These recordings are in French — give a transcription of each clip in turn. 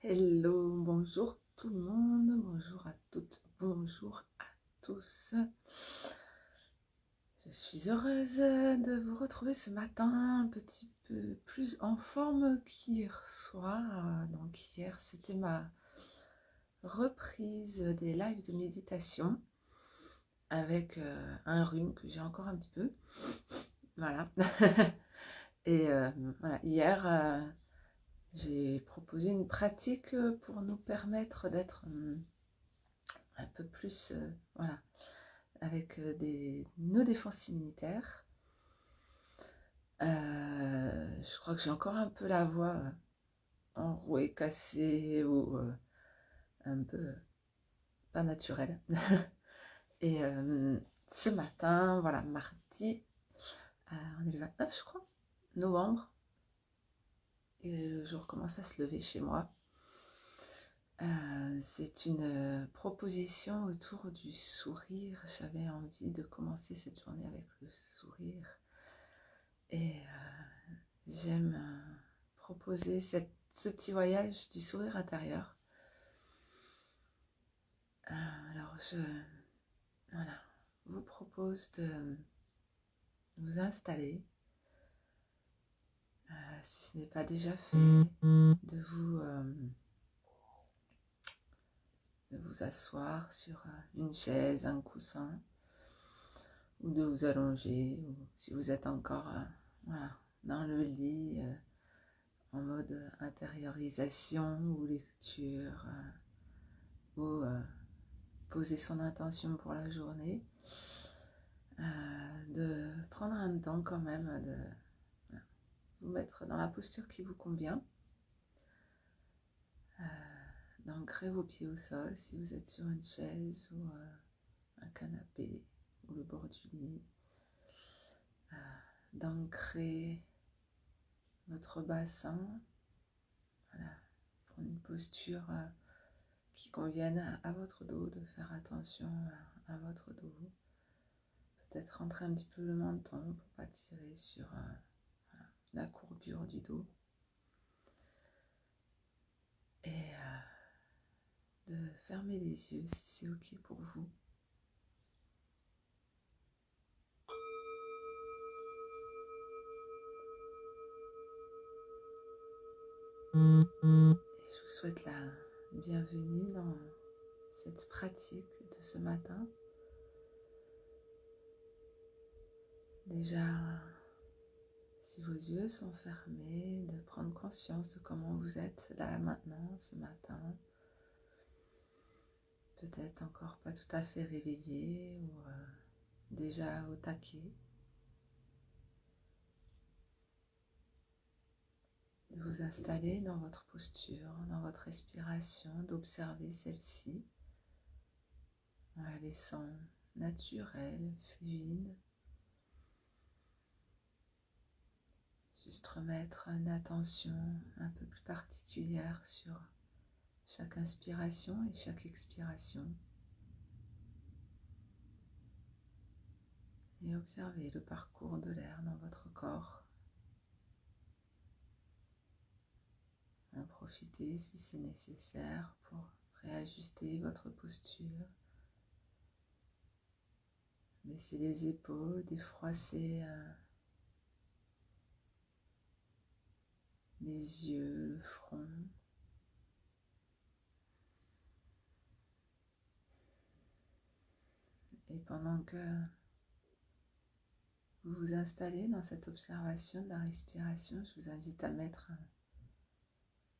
Hello, bonjour tout le monde, bonjour à toutes, bonjour à tous. Je suis heureuse de vous retrouver ce matin, un petit peu plus en forme qu'hier soir. Donc hier, c'était ma reprise des lives de méditation avec un rhume que j'ai encore un petit peu. Voilà. Et voilà, hier, j'ai proposé une pratique pour nous permettre d'être un peu plus, voilà, avec nos défenses immunitaires. Je crois que j'ai encore un peu la voix enrouée, cassée ou un peu pas naturelle. Et ce matin, voilà, mardi, on est le 29 je crois, novembre, et le jour commence à se lever chez moi. C'est une proposition autour du sourire. J'avais envie de commencer cette journée avec le sourire. Et j'aime proposer ce petit voyage du sourire intérieur. Alors je vous propose de vous installer, si ce n'est pas déjà fait, de vous asseoir sur une chaise, un coussin, ou de vous allonger, ou si vous êtes encore voilà, dans le lit, en mode intériorisation ou lecture, ou poser son intention pour la journée, de prendre un temps quand même de vous mettre dans la posture qui vous convient, d'ancrer vos pieds au sol si vous êtes sur une chaise ou un canapé ou le bord du lit, d'ancrer votre bassin, voilà, pour une posture qui convienne à votre dos, de faire attention à votre dos, peut-être rentrer un petit peu le menton pour pas tirer sur la courbure du dos, et de fermer les yeux si c'est ok pour vous. Et je vous souhaite la bienvenue dans cette pratique de ce matin. Déjà, si vos yeux sont fermés, de prendre conscience de comment vous êtes là maintenant, ce matin. Peut-être encore pas tout à fait réveillé ou déjà au taquet. De vous installer dans votre posture, dans votre respiration, d'observer celle-ci, en la laissant naturelle, fluide. Juste remettre une attention un peu plus particulière sur chaque inspiration et chaque expiration. Et observer le parcours de l'air dans votre corps. En profiter si c'est nécessaire pour réajuster votre posture. Baisser les épaules, défroisser les yeux, le front. Et pendant que vous vous installez dans cette observation de la respiration, je vous invite à mettre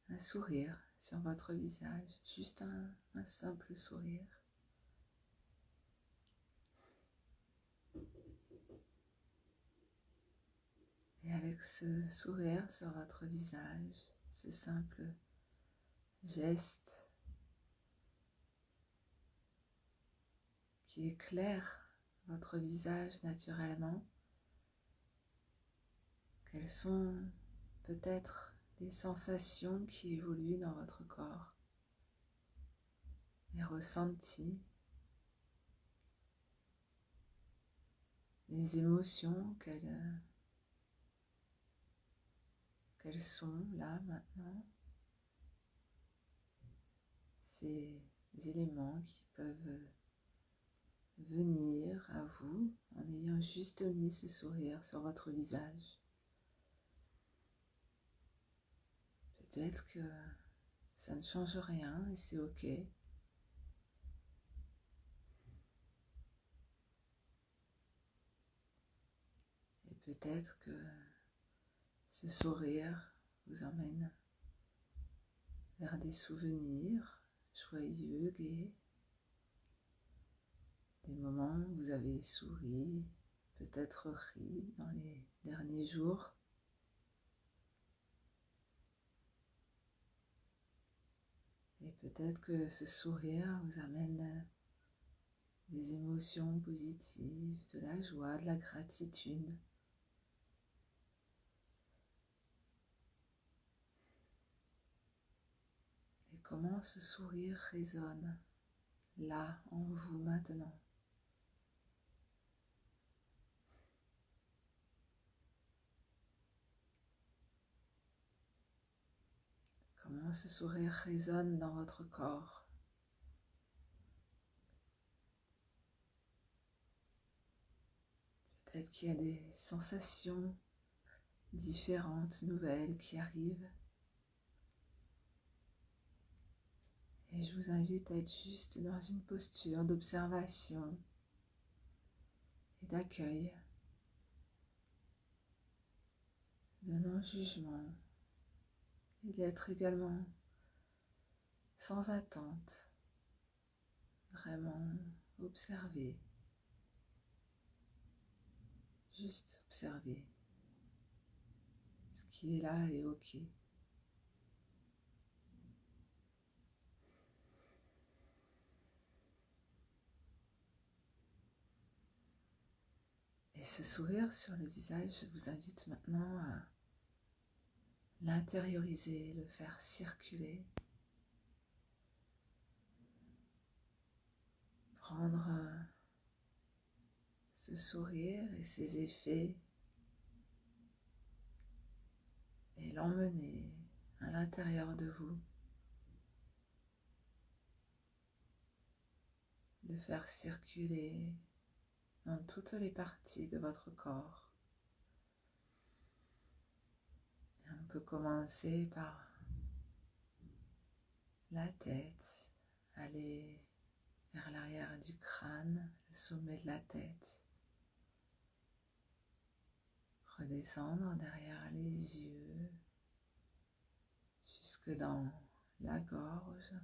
un sourire sur votre visage, juste un simple sourire. Et avec ce sourire sur votre visage, ce simple geste qui éclaire votre visage naturellement, quelles sont peut-être les sensations qui évoluent dans votre corps, les ressentis, les émotions qu'elles sont là maintenant. ces éléments qui peuvent venir à vous en ayant juste mis ce sourire sur votre visage. Peut-être que ça ne change rien et c'est ok. Et peut-être que ce sourire vous emmène vers des souvenirs joyeux, gais, des moments où vous avez souri, peut-être ri dans les derniers jours. Et peut-être que ce sourire vous amène des émotions positives, de la joie, de la gratitude. Et comment ce sourire résonne là en vous maintenant. Comment ce sourire résonne dans votre corps. Peut-être qu'il y a des sensations différentes, nouvelles qui arrivent. Et je vous invite à être juste dans une posture d'observation et d'accueil, de non-jugement, et d'être également sans attente, vraiment observer, juste observer. Ce qui est là est ok. Et ce sourire sur le visage, je vous invite maintenant à l'intérioriser, le faire circuler, prendre ce sourire et ses effets et l'emmener à l'intérieur de vous, le faire circuler dans toutes les parties de votre corps. Et on peut commencer par la tête, aller vers l'arrière du crâne, le sommet de la tête, redescendre derrière les yeux, jusque dans la gorge.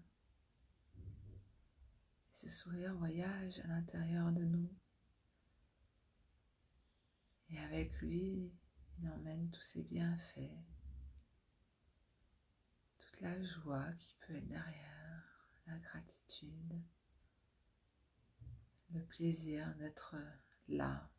Ce sourire voyage à l'intérieur de nous et avec lui, il emmène tous ses bienfaits, toute la joie qui peut être derrière, la gratitude, le plaisir d'être là.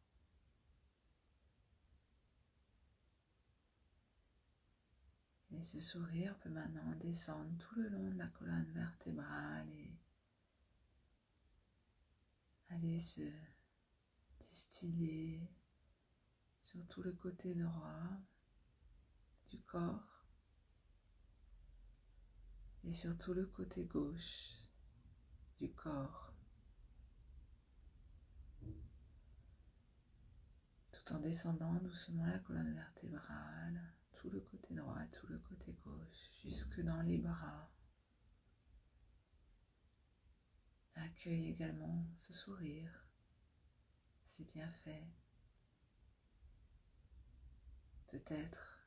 Et ce sourire peut maintenant descendre tout le long de la colonne vertébrale et aller se distiller sur tout le côté droit du corps et sur tout le côté gauche du corps, tout en descendant doucement la colonne vertébrale, tout le côté droit, tout le côté gauche, jusque dans les bras. Accueille également ce sourire, ces bienfaits, peut-être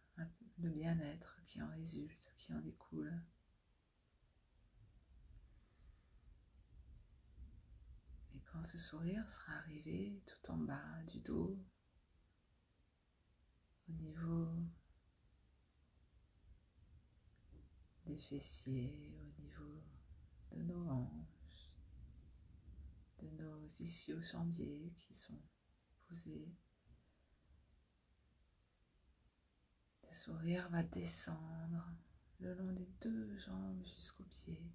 le bien-être qui en résulte, qui en découle. Et quand ce sourire sera arrivé tout en bas du dos, au niveau des fessiers, au niveau de nos hanches, de nos ischio-jambiers qui sont posés, le sourire va descendre le long des deux jambes jusqu'aux pieds.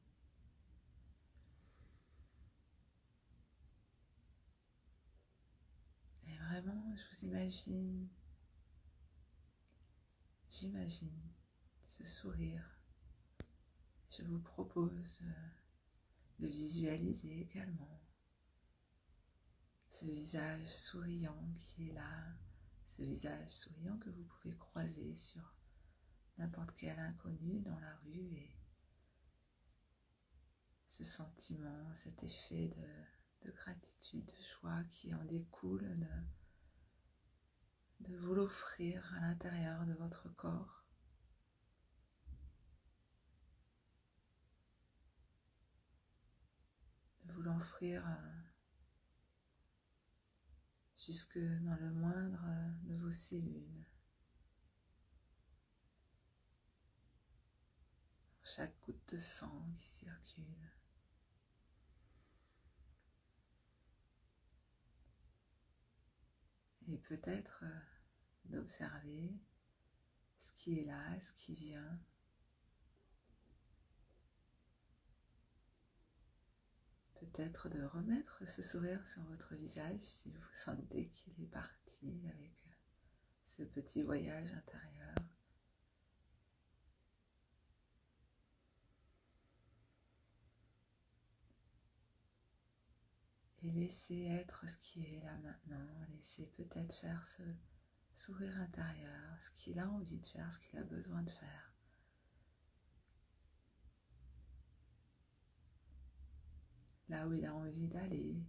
Et vraiment, je vous j'imagine ce sourire. Je vous propose le visualiser également. Ce visage souriant qui est là, ce visage souriant que vous pouvez croiser sur n'importe quel inconnu dans la rue, et ce sentiment, cet effet de gratitude, de joie qui en découle, de vous l'offrir à l'intérieur de votre corps. De vous l'offrir jusque dans le moindre de vos cellules. Chaque goutte de sang qui circule. Et peut-être d'observer ce qui est là, ce qui vient. Peut-être de remettre ce sourire sur votre visage si vous sentez qu'il est parti avec ce petit voyage intérieur. Et laissez être ce qui est là maintenant. Laissez peut-être faire ce sourire intérieur, ce qu'il a envie de faire, ce qu'il a besoin de faire. Là où il a envie d'aller.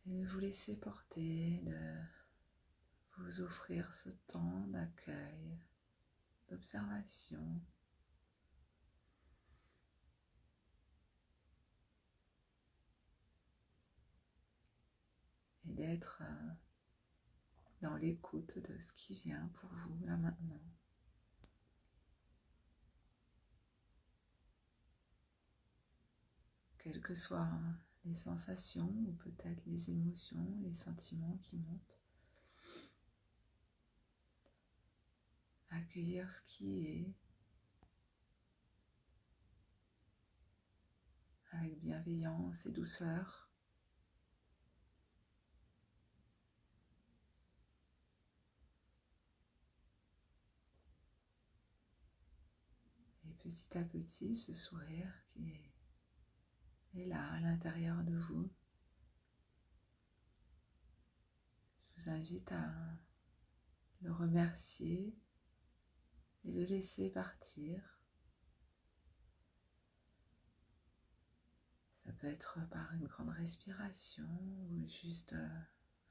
Et de vous laisser porter, de vous offrir ce temps d'accueil, d'observation. Et d'être dans l'écoute de ce qui vient pour vous là maintenant. Quelles que soient les sensations ou peut-être les émotions, les sentiments qui montent. Accueillir ce qui est avec bienveillance et douceur. Et petit à petit, ce sourire qui est là à l'intérieur de vous. Je vous invite à le remercier et le laisser partir. Ça peut être par une grande respiration ou juste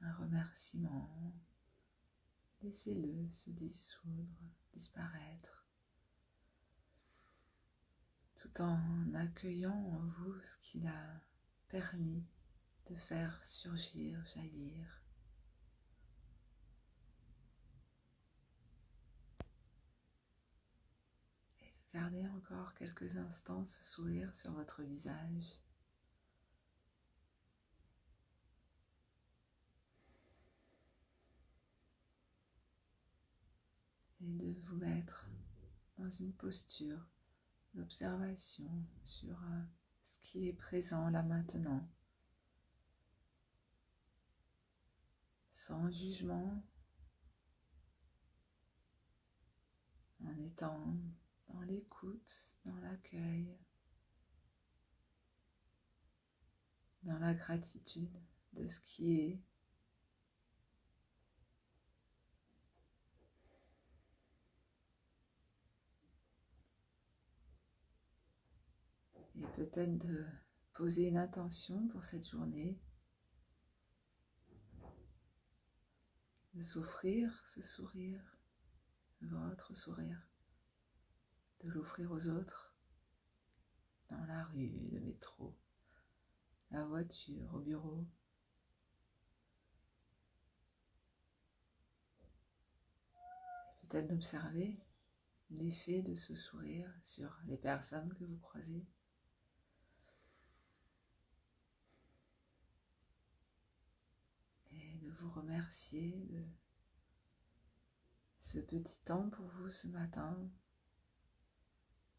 un remerciement. Laissez-le se dissoudre, disparaître, tout en accueillant en vous ce qu'il a permis de faire surgir, jaillir. Et de garder encore quelques instants ce sourire sur votre visage. Et de vous mettre dans une posture d'observation sur ce qui est présent là maintenant, sans jugement, en étant dans l'écoute, dans l'accueil, dans la gratitude de ce qui est. Et peut-être de poser une intention pour cette journée, de s'offrir ce sourire, votre sourire, de l'offrir aux autres, dans la rue, le métro, la voiture, au bureau. Peut-être d'observer l'effet de ce sourire sur les personnes que vous croisez. Et de vous remercier de ce petit temps pour vous ce matin,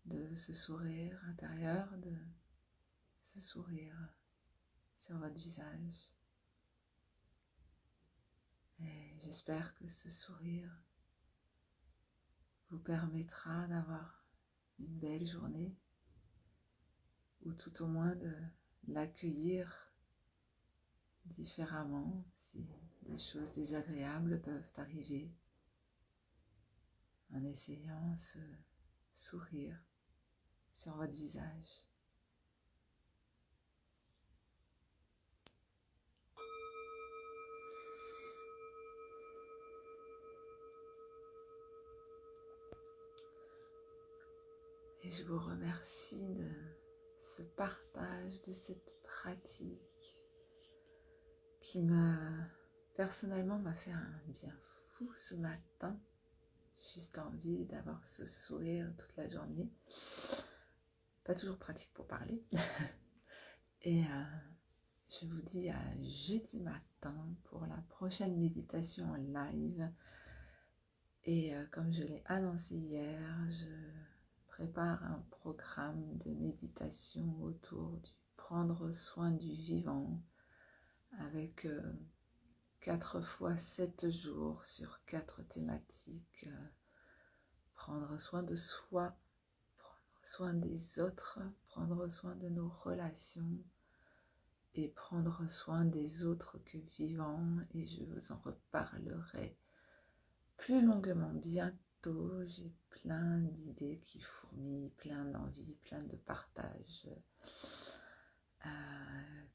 de ce sourire intérieur, de ce sourire sur votre visage. Et j'espère que ce sourire vous permettra d'avoir une belle journée, ou tout au moins de l'accueillir différemment si des choses désagréables peuvent arriver, en essayant ce sourire sur votre visage. Et je vous remercie de ce partage, de cette pratique qui personnellement m'a fait un bien fou ce matin. Juste envie d'avoir ce sourire toute la journée. Pas toujours pratique pour parler. Et je vous dis à jeudi matin pour la prochaine méditation en live. Et comme je l'ai annoncé hier, je prépare un programme de méditation autour du prendre soin du vivant avec 4 fois 7 jours sur 4 thématiques. Prendre soin de soi, prendre soin des autres, prendre soin de nos relations et prendre soin des autres que vivants. Et je vous en reparlerai plus longuement bientôt. J'ai plein d'idées qui fourmillent, plein d'envies, plein de partages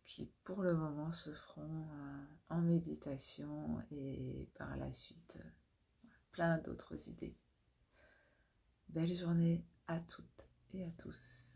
qui pour le moment se feront en méditation et par la suite plein d'autres idées. Belle journée à toutes et à tous.